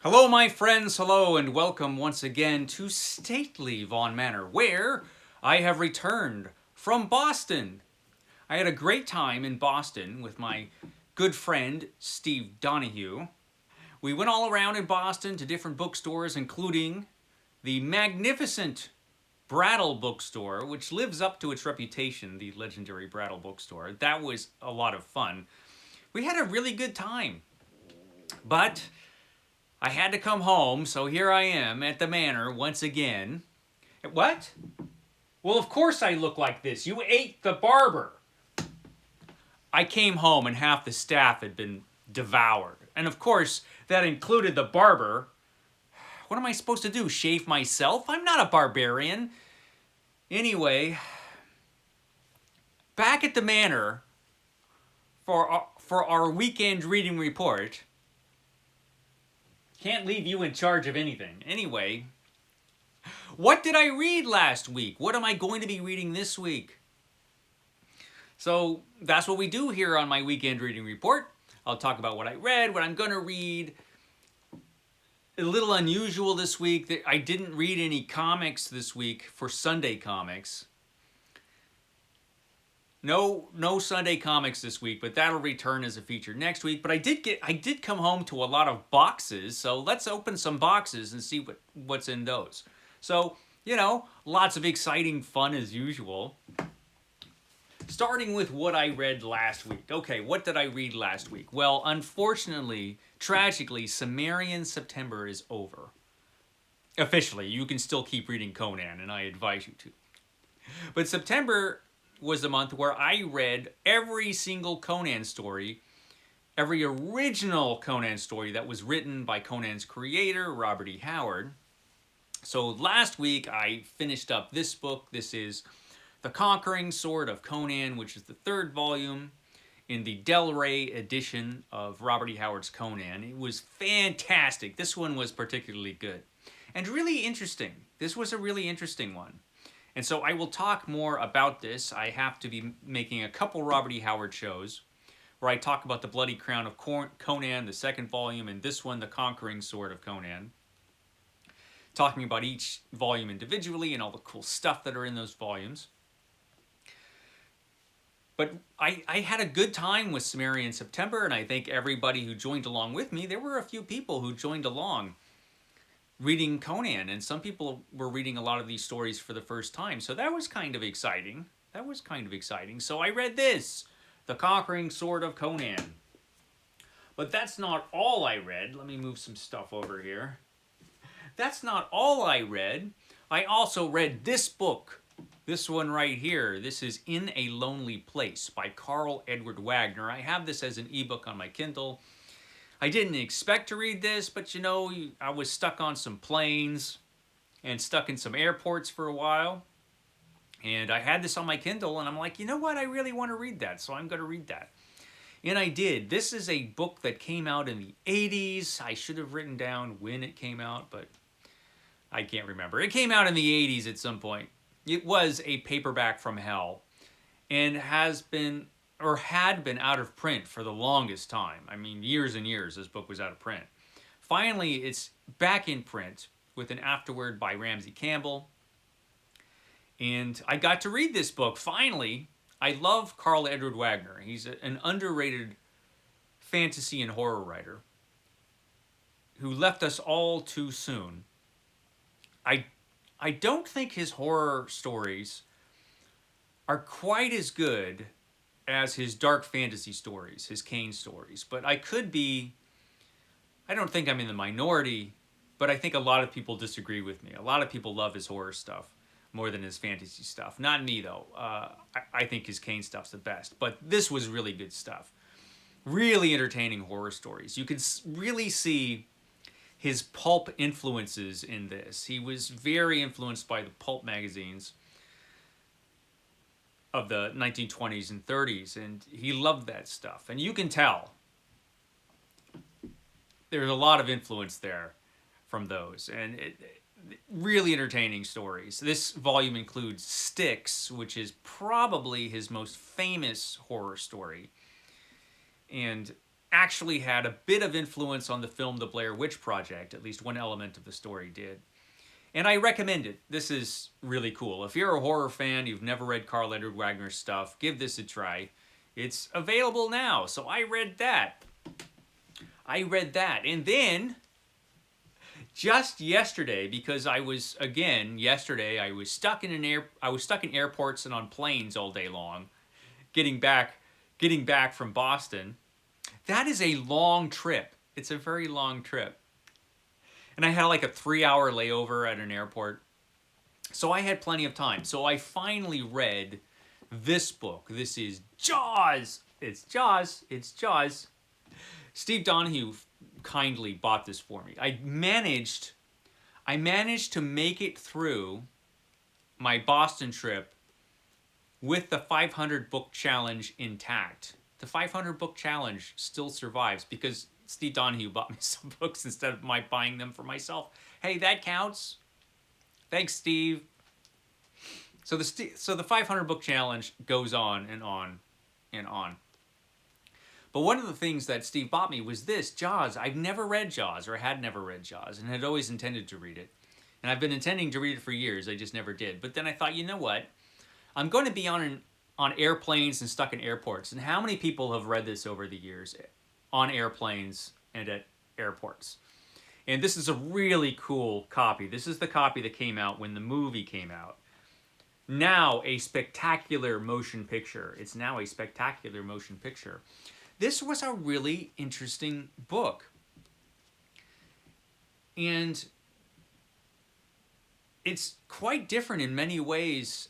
Hello, my friends, hello, and welcome once again to stately Vaughan Manor, where I have returned from Boston. I had a great time in Boston with my good friend, Steve Donoghue. We went all around in Boston to different bookstores, including the magnificent Brattle bookstore, which lives up to its reputation, the legendary Brattle bookstore. That was a lot of fun. We had a really good time, but I had to come home, so here I am at the Manor once again. What? Well, of course I look like this. You ate the barber. I came home and half the staff had been devoured. And of course, that included the barber. What am I supposed to do? Shave myself? I'm not a barbarian. Anyway, back at the Manor for our weekend reading report. Can't leave you in charge of anything. Anyway, what did I read last week? What am I going to be reading this week? So that's what we do here on my weekend reading report. I'll talk about what I read, what I'm going to read. A little unusual this week. I didn't read any comics this week for Sunday comics. No Sunday comics this week, but that'll return as a feature next week. But I did come home to a lot of boxes, so let's open some boxes and see what's in those. So, lots of exciting fun as usual. Starting with what I read last week. Okay, what did I read last week? Well, unfortunately, tragically, Sumerian September is over. Officially, you can still keep reading Conan, and I advise you to. But September was the month where I read every single Conan story, every original Conan story that was written by Conan's creator, Robert E. Howard. So last week I finished up this book. This is The Conquering Sword of Conan, which is the third volume in the Del Rey edition of Robert E. Howard's Conan. It was fantastic. This one was particularly good and really interesting. This was a really interesting one. And so I will talk more about this. I have to be making a couple Robert E. Howard shows where I talk about the Bloody Crown of Conan, the second volume, and this one, The Conquering Sword of Conan. Talking about each volume individually and all the cool stuff that are in those volumes. But I had a good time with Sumerian September, and I think everybody who joined along with me, there were a few people who joined along reading Conan, and some people were reading a lot of these stories for the first time. So that was kind of exciting. So I read this, The Conquering Sword of Conan. But that's not all I read. Let me move some stuff over here. That's not all I read. I also read this book. This one right here. This is In a Lonely Place by Carl Edward Wagner. I have this as an ebook on my Kindle. I didn't expect to read this, but I was stuck on some planes and stuck in some airports for a while. And I had this on my Kindle, and I'm like, you know what? I really want to read that, so I'm going to read that. And I did. This is a book that came out in the 80s. I should have written down when it came out, but I can't remember. It came out in the 80s at some point. It was a paperback from hell and had been out of print for the longest time. I mean, years and years this book was out of print. Finally, it's back in print with an afterword by Ramsey Campbell. And I got to read this book, finally. I love Carl Edward Wagner. He's an underrated fantasy and horror writer who left us all too soon. I don't think his horror stories are quite as good as his dark fantasy stories, his Kane stories. But I don't think I'm in the minority, but I think a lot of people disagree with me. A lot of people love his horror stuff more than his fantasy stuff. Not me, though. I think his Kane stuff's the best. But this was really good stuff. Really entertaining horror stories. You could really see his pulp influences in this. He was very influenced by the pulp magazines of the 1920s and 30s, and he loved that stuff. And you can tell there's a lot of influence there from those, and really entertaining stories. This volume includes Styx, which is probably his most famous horror story, and actually had a bit of influence on the film The Blair Witch Project. At least one element of the story did. And I recommend it. This is really cool. If you're a horror fan, you've never read Carl Edward Wagner's stuff, give this a try. It's available now. So I read that. And then, just yesterday, because I was stuck in airports and on planes all day long, getting back from Boston. That is a long trip. It's a very long trip. And I had like a 3-hour layover at an airport. So I had plenty of time. So I finally read this book. This is Jaws. It's Jaws. Steve Donoghue kindly bought this for me. I managed to make it through my Boston trip with the 500 book challenge intact. The 500 book challenge still survives because Steve Donoghue bought me some books instead of my buying them for myself. Hey, that counts. Thanks, Steve. So the 500 book challenge goes on and on and on. But one of the things that Steve bought me was this, Jaws. I've never read Jaws, or had never read Jaws, and had always intended to read it. And I've been intending to read it for years. I just never did. But then I thought, you know what? I'm going to be on airplanes and stuck in airports. And how many people have read this over the years on airplanes and at airports? And this is a really cool copy. This is the copy that came out when the movie came out. Now a spectacular motion picture. It's now a spectacular motion picture. This was a really interesting book. And it's quite different in many ways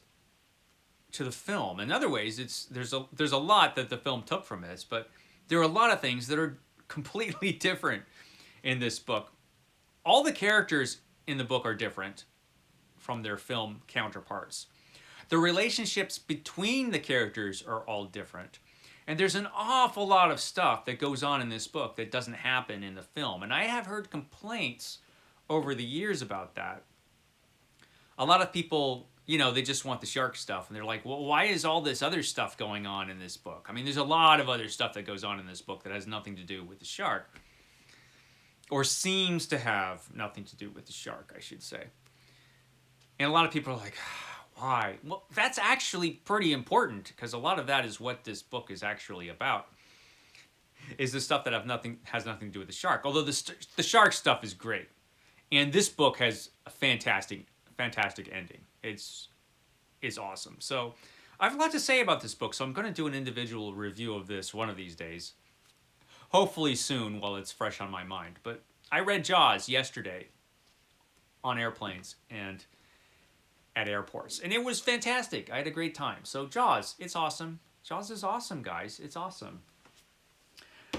to the film. In other ways, there's a lot that the film took from this, but there are a lot of things that are completely different in this book. All the characters in the book are different from their film counterparts. The relationships between the characters are all different. And there's an awful lot of stuff that goes on in this book that doesn't happen in the film. And I have heard complaints over the years about that. A lot of people, they just want the shark stuff. And they're like, well, why is all this other stuff going on in this book? I mean, there's a lot of other stuff that goes on in this book that has nothing to do with the shark. Or seems to have nothing to do with the shark, I should say. And a lot of people are like, why? Well, that's actually pretty important, because a lot of that is what this book is actually about. Is the stuff that has nothing to do with the shark. Although the shark stuff is great. And this book has a fantastic ending. It's awesome. So I have a lot to say about this book, so I'm going to do an individual review of this one of these days. Hopefully soon, while it's fresh on my mind. But I read Jaws yesterday on airplanes and at airports. And it was fantastic. I had a great time. So Jaws, it's awesome. Jaws is awesome, guys. It's awesome.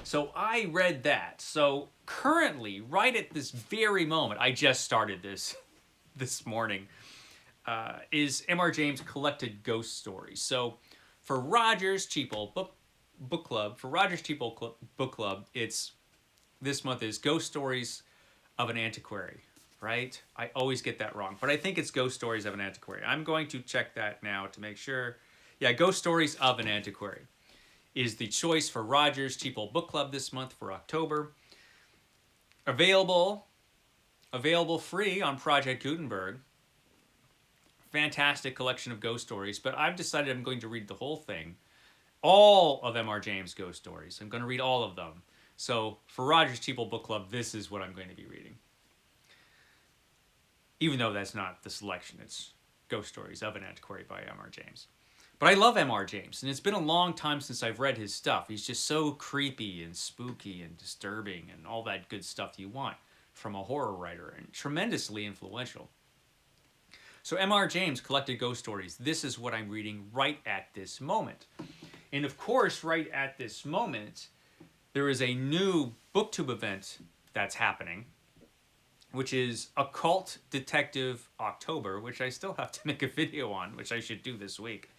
So I read that. So currently, right at this very moment, I just started this morning, is M.R. James' Collected Ghost Stories. So for Roger's Cheapo Book Club, Book Club, this month is Ghost Stories of an Antiquary. Right? I always get that wrong, but I think it's Ghost Stories of an Antiquary. I'm going to check that now to make sure. Yeah, Ghost Stories of an Antiquary is the choice for Roger's Cheapo Book Club this month for October. Available free on Project Gutenberg. Fantastic collection of ghost stories, but I've decided I'm going to read the whole thing. All of M.R. James' ghost stories. I'm going to read all of them. So for Roger's Cheapo Book Club, this is what I'm going to be reading. Even though that's not the selection, it's Ghost Stories of an Antiquary by M.R. James. But I love M.R. James, and it's been a long time since I've read his stuff. He's just so creepy and spooky and disturbing and all that good stuff you want from a horror writer, and tremendously influential. So M.R. James Collected Ghost Stories. This is what I'm reading right at this moment. And of course, right at this moment, there is a new BookTube event that's happening, which is Occult Detective October, which I still have to make a video on, which I should do this week.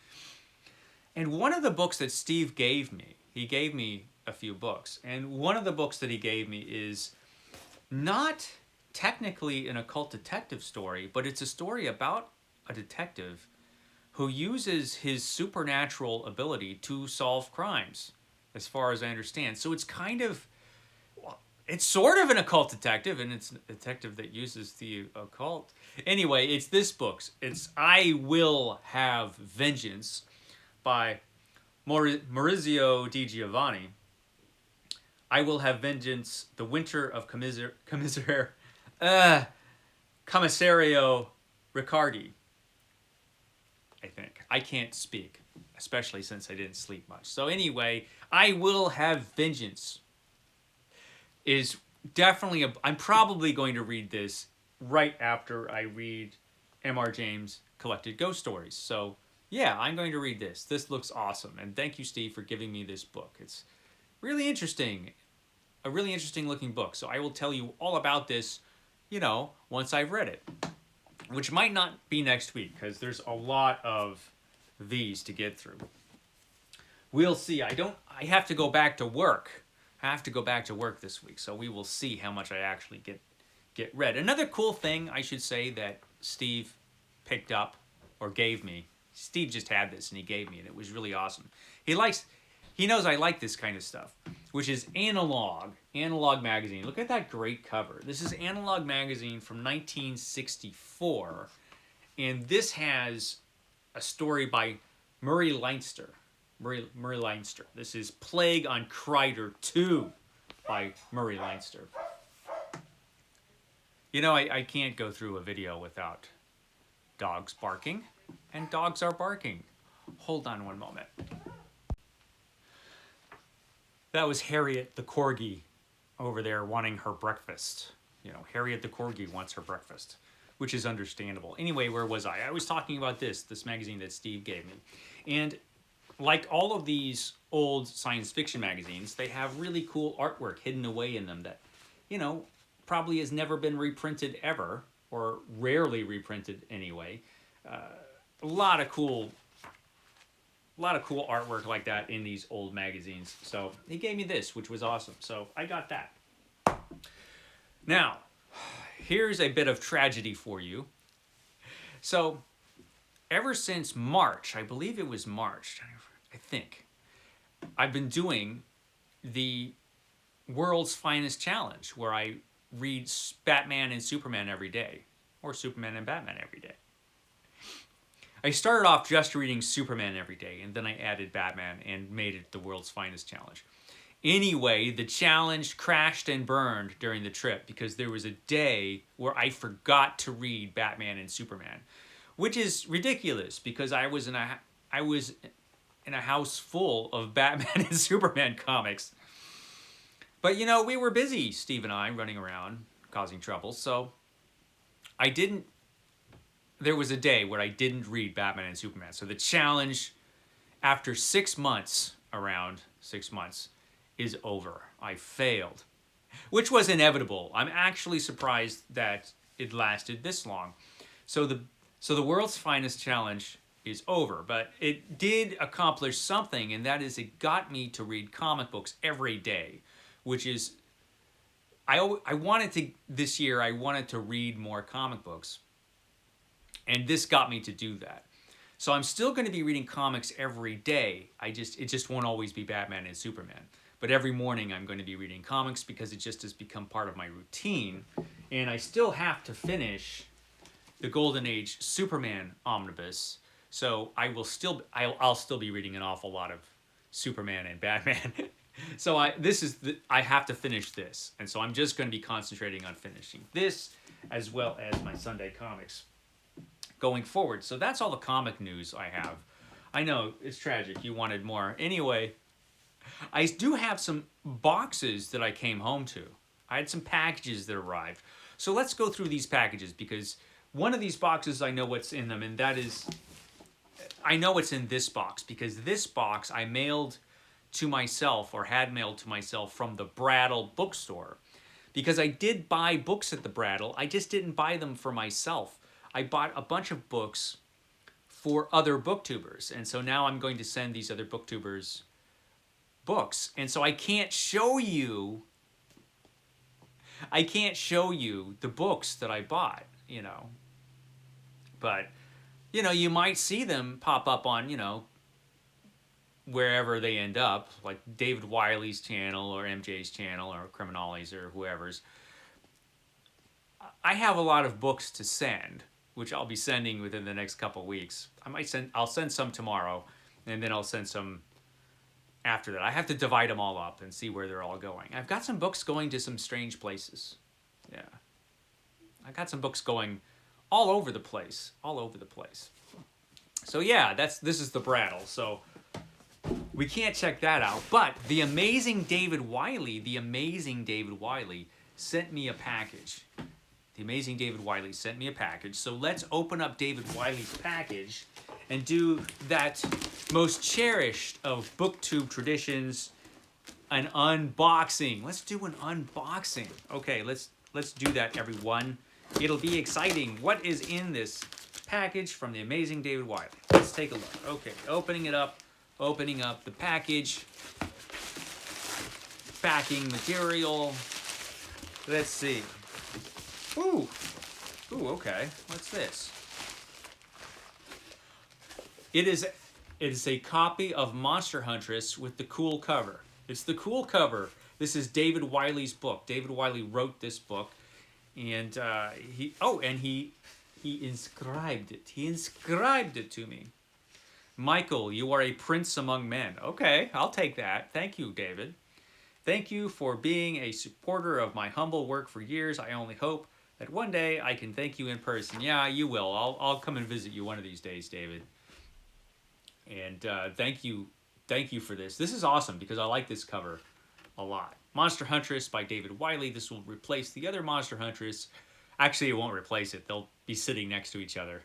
And one of the books that Steve gave me, he gave me a few books, and one of the books that he gave me is not technically an occult detective story, but it's a story about a detective who uses his supernatural ability to solve crimes. as far as I understand. So it's kind of, well, it's sort of an occult detective, and it's a detective that uses the occult. Anyway, it's this book. It's I Will Have Vengeance by Maurizio Di Giovanni. I Will Have Vengeance, The Winter of Commissario Riccardi, I think. I can't speak, especially since I didn't sleep much. So anyway, I Will Have Vengeance is definitely I'm probably going to read this right after I read M.R. James' Collected Ghost Stories. So yeah, I'm going to read this. This looks awesome. And thank you, Steve, for giving me this book. It's really interesting. A really interesting looking book. So I will tell you all about this, once I've read it. Which might not be next week, because there's a lot of these to get through. We'll see. I have to go back to work. I have to go back to work this week, so we will see how much I actually get read. Another cool thing, I should say, that Steve picked up or gave me. Steve just had this and he gave me it. It was really awesome. He knows I like this kind of stuff, which is Analog Magazine. Look at that great cover. This is Analog Magazine from 1964, and this has a story by Murray Leinster. Murray Leinster. This is Plague on Kreider 2 by Murray Leinster. I can't go through a video without dogs barking, and dogs are barking. Hold on one moment. That was Harriet the Corgi over there wanting her breakfast. Harriet the Corgi wants her breakfast, which is understandable. Anyway, where was I? I was talking about this magazine that Steve gave me. And like all of these old science fiction magazines, they have really cool artwork hidden away in them that, probably has never been reprinted ever, or rarely reprinted anyway. A lot of cool artwork like that in these old magazines. So he gave me this, which was awesome. So I got that. Now, here's a bit of tragedy for you. So ever since March, I believe it was March, I think, I've been doing the World's Finest Challenge, where I read Batman and Superman every day, or Superman and Batman every day. I started off just reading Superman every day, and then I added Batman and made it the World's Finest Challenge. Anyway, the challenge crashed and burned during the trip because there was a day where I forgot to read Batman and Superman, which is ridiculous because I was in a house full of Batman and Superman comics. But we were busy, Steve and I, running around causing trouble, so there was a day where I didn't read Batman and Superman. So the challenge, after 6 months, around 6 months, is over. I failed, which was inevitable. I'm actually surprised that it lasted this long. So the World's Finest Challenge is over, but it did accomplish something, and that is it got me to read comic books every day, which is, this year I wanted to read more comic books. And this got me to do that. So I'm still going to be reading comics every day. It just won't always be Batman and Superman. But every morning I'm going to be reading comics because it just has become part of my routine. And I still have to finish the Golden Age Superman Omnibus. So I'll still be reading an awful lot of Superman and Batman. So I have to finish this. And so I'm just going to be concentrating on finishing this as well as my Sunday comics going forward. So that's all the comic news I have. I know, it's tragic. You wanted more. Anyway, I do have some boxes that I came home to. I had some packages that arrived. So let's go through these packages because one of these boxes, I know what's in them, and that is, I know what's in this box because this box I mailed to myself or had mailed to myself from the Brattle bookstore because I did buy books at the Brattle. I just didn't buy them for myself. I bought a bunch of books for other booktubers. And so now I'm going to send these other booktubers books. And so I can't show you the books that I bought, But, you might see them pop up on, wherever they end up, like David Wiley's channel or MJ's channel or Criminali's or whoever's. I have a lot of books to send, which I'll be sending within the next couple of weeks. I'll send some tomorrow, and then I'll send some after that. I have to divide them all up and see where they're all going. I've got some books going to some strange places. Yeah. I got some books going all over the place. All over the place. So yeah, this is the Brattle. So we can't check that out. But the amazing David Wiley sent me a package. The amazing David Wiley sent me a package. So let's open up David Wiley's package and do that most cherished of BookTube traditions, an unboxing. Let's do an unboxing. Okay, let's do that, everyone. It'll be exciting. What is in this package from the amazing David Wiley? Let's take a look. Okay, opening up the package. Backing material. Let's see. Ooh, okay. What's this? It is a copy of Monster Huntress with the cool cover. It's the cool cover. This is David Wiley's book. David Wiley wrote this book, and he inscribed it. He inscribed it to me. Michael, you are a prince among men. Okay, I'll take that. Thank you, David. Thank you for being a supporter of my humble work for years. I only hope that one day I can thank you in person. Yeah, you will. I'll come and visit you one of these days, David. And thank you for this. This is awesome because I like this cover a lot. Monster Huntress by David Wiley. This will replace the other Monster Huntress. Actually, it won't replace it. They'll be sitting next to each other.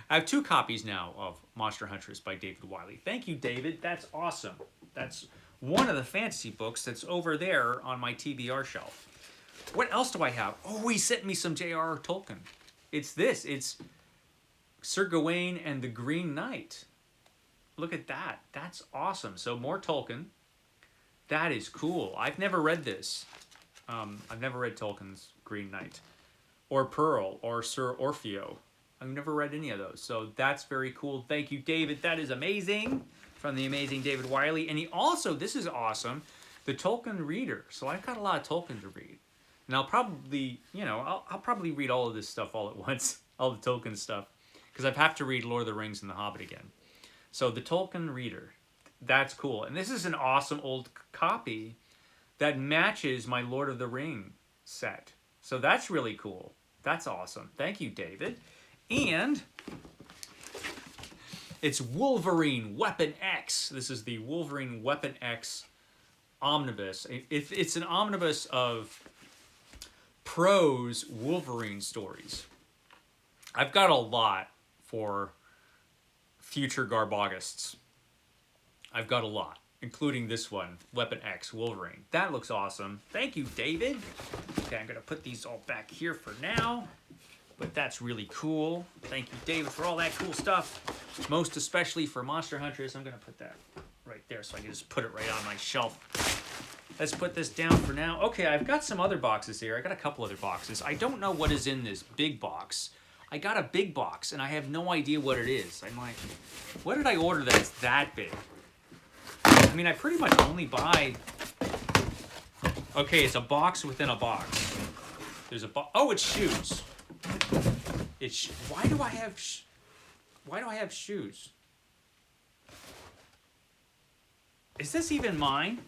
I have 2 copies now of Monster Huntress by David Wiley. Thank you, David. That's awesome. That's one of the fantasy books that's over there on my TBR shelf. What else do I have? Oh, he sent me some JRR Tolkien. It's this. It's Sir Gawain and the Green Knight. Look at that. That's awesome. So more Tolkien. That is cool. I've never read this. I've never read Tolkien's Green Knight. Or Pearl. Or Sir Orfeo. I've never read any of those. So that's very cool. Thank you, David. That is amazing. From the amazing David Wiley. And he also, this is awesome, the Tolkien Reader. So I've got a lot of Tolkien to read. And I'll probably, I'll probably read all of this stuff all at once. All the Tolkien stuff. Because I have to read Lord of the Rings and The Hobbit again. So the Tolkien Reader. That's cool. And this is an awesome old copy that matches my Lord of the Ring set. So that's really cool. That's awesome. Thank you, David. And it's Wolverine Weapon X. This is the Wolverine Weapon X Omnibus. It's an omnibus of prose Wolverine stories. I've got a lot for future Garbogists. I've got a lot, including this one, Weapon X Wolverine. That looks awesome. Thank you, David. Okay, I'm going to put these all back here for now. But that's really cool. Thank you, David, for all that cool stuff. Most especially for Monster Huntress. I'm going to put that right there so I can just put it right on my shelf. Let's put this down for now. Okay, I've got some other boxes here. I got a couple other boxes. I don't know what is in this big box. I got a big box, and I have no idea what it is. I'm like, what did I order that's that big? I mean, I pretty much only buy... Okay, it's a box within a box. There's a box... Oh, it's shoes. Why do I have shoes? Is this even mine?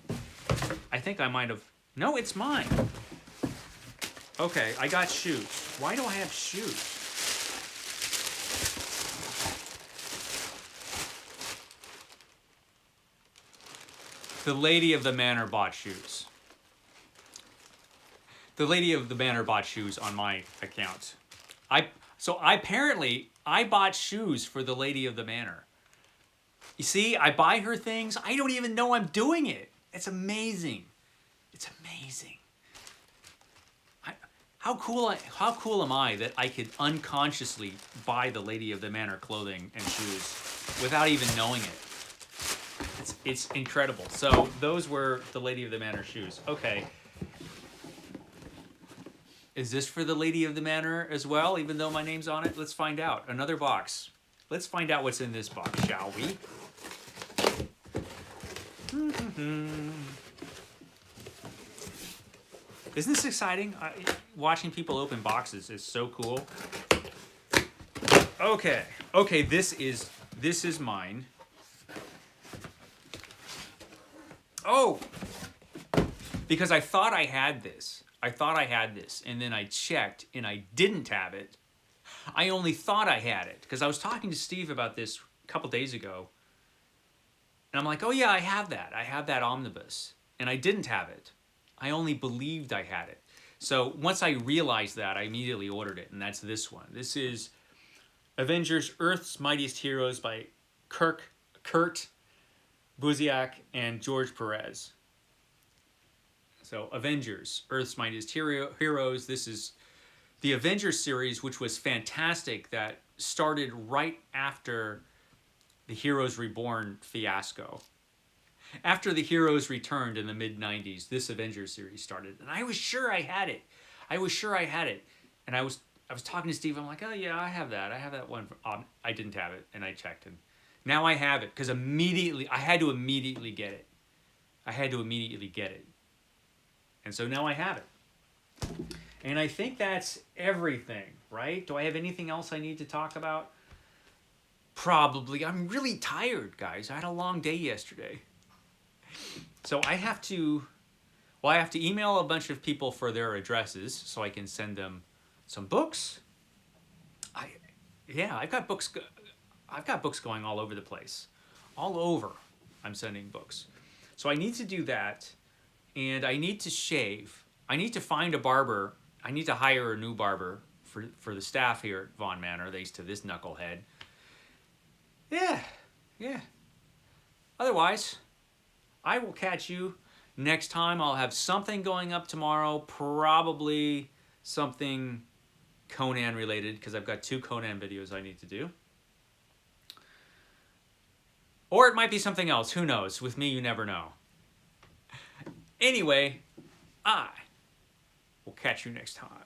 I think I might have... No, it's mine. Okay, I got shoes. Why do I have shoes? The lady of the manor bought shoes. The lady of the manor bought shoes on my account. Apparently I bought shoes for the lady of the manor. You see, I buy her things. I don't even know I'm doing it. It's amazing. It's amazing. How cool am I that I could unconsciously buy the lady of the manor clothing and shoes without even knowing it? It's incredible. So those were the lady of the manor shoes. Okay. Is this for the lady of the manor as well, even though my name's on it? Let's find out. Another box. Let's find out what's in this box, shall we? Isn't this exciting? Watching people open boxes is so cool. Okay, okay, this is mine. Oh, because I thought I had this. And then I checked, and I didn't have it. I only thought I had it, because I was talking to Steve about this a couple days ago. And I'm like, oh yeah, I have that. I have that omnibus. And I didn't have it. I only believed I had it. So once I realized that, I immediately ordered it, and that's this one. This is Avengers Earth's Mightiest Heroes by Kurt Busiek and George Perez. So Avengers, Earth's Mightiest Heroes. This is the Avengers series, which was fantastic, that started right after the Heroes Reborn fiasco. After the Heroes returned in the mid-90s, this Avengers series started. And I was sure I had it. And I was talking to Steve. I'm like, oh yeah, I have that. I have that one. I didn't have it, and I checked. And now I have it, because I had to immediately get it. And so now I have it. And I think that's everything, right? Do I have anything else I need to talk about? Probably. I'm really tired, guys. I had a long day yesterday. So I have to email a bunch of people for their addresses so I can send them some books. I've got books going all over the place. All over, I'm sending books. So I need to do that, and I need to shave. I need to find a barber. I need to hire a new barber for the staff here at Vaughn Manor, thanks to this knucklehead. Yeah. Otherwise, I will catch you next time. I'll have something going up tomorrow, probably something Conan related, because I've got 2 Conan videos I need to do. Or it might be something else. Who knows? With me, you never know. Anyway, I will catch you next time.